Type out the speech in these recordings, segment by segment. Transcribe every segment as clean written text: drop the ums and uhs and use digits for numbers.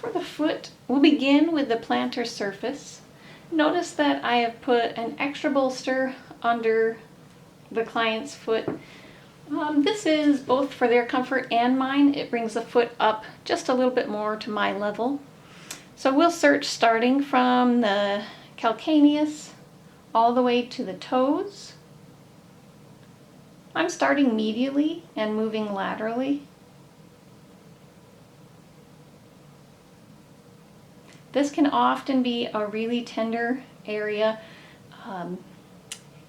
For the foot, we'll begin with the plantar surface. Notice that I have put an extra bolster under the client's foot. This is both for their comfort and mine. It brings the foot up just a little bit more to my level. So we'll search starting from the calcaneus all the way to the toes. I'm starting medially and moving laterally. This can often be a really tender area.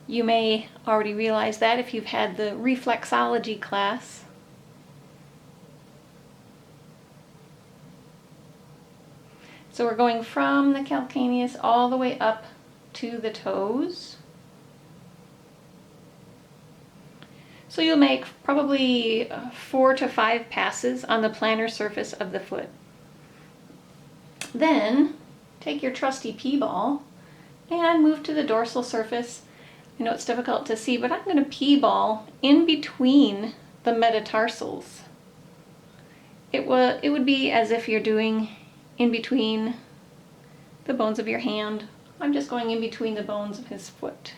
You may already realize that if you've had the reflexology class. So we're going from the calcaneus all the way up to the toes. So you'll make probably 4 to 5 passes on the plantar surface of the foot. Then take your trusty P-ball and move to the dorsal surface. I know it's difficult to see, but I'm going to P-ball in between the metatarsals. It would be as if you're doing in between the bones of your hand. I'm just going in between the bones of his foot.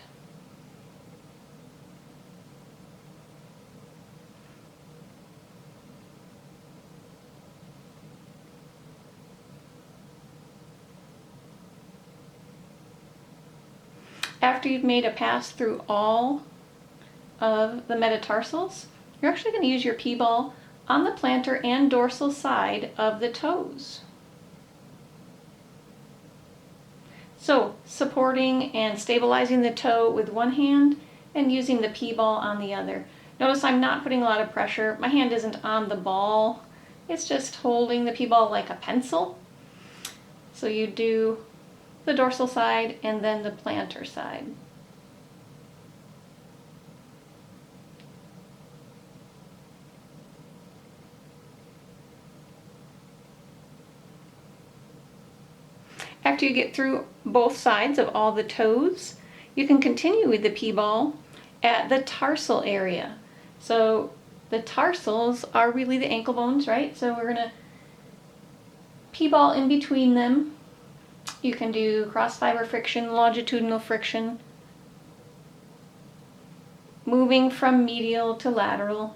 After you've made a pass through all of the metatarsals, you're actually going to use your P-ball on the plantar and dorsal side of the toes. So supporting and stabilizing the toe with one hand and using the P-ball on the other. Notice I'm not putting a lot of pressure. My hand isn't on the ball. It's just holding the P-ball like a pencil. So you do the dorsal side and then the plantar side. After you get through both sides of all the toes, you can continue with the P-ball at the tarsal area. So the tarsals are really the ankle bones, right? So we're going to P-ball in between them. You can do cross fiber friction, longitudinal friction, moving from medial to lateral.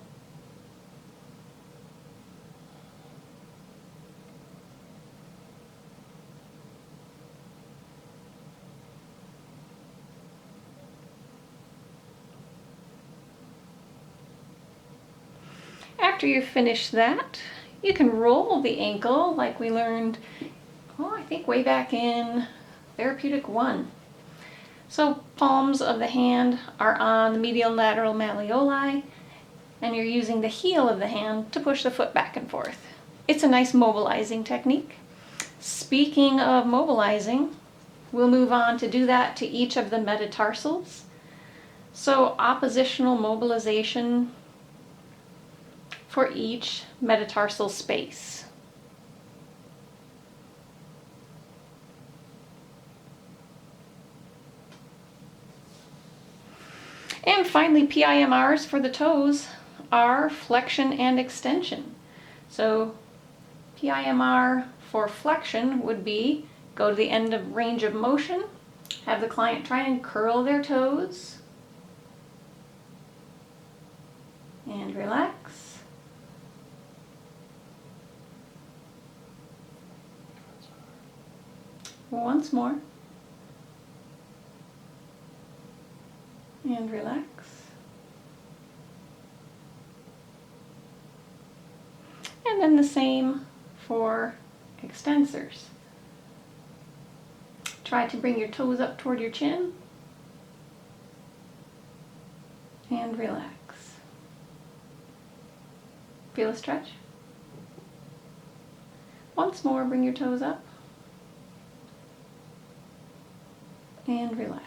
After you finish that, you can roll the ankle like we learned, I think way back in Therapeutic 1. So palms of the hand are on the medial and lateral malleoli, and you're using the heel of the hand to push the foot back and forth. It's a nice mobilizing technique. Speaking of mobilizing, we'll move on to do that to each of the metatarsals. So oppositional mobilization for each metatarsal space. And finally, PIMRs for the toes are flexion and extension. So PIMR for flexion would be go to the end of range of motion, have the client try and curl their toes, and relax. Once more. And relax. And then the same for extensors. Try to bring your toes up toward your chin. And relax. Feel a stretch? Once more, bring your toes up. And relax.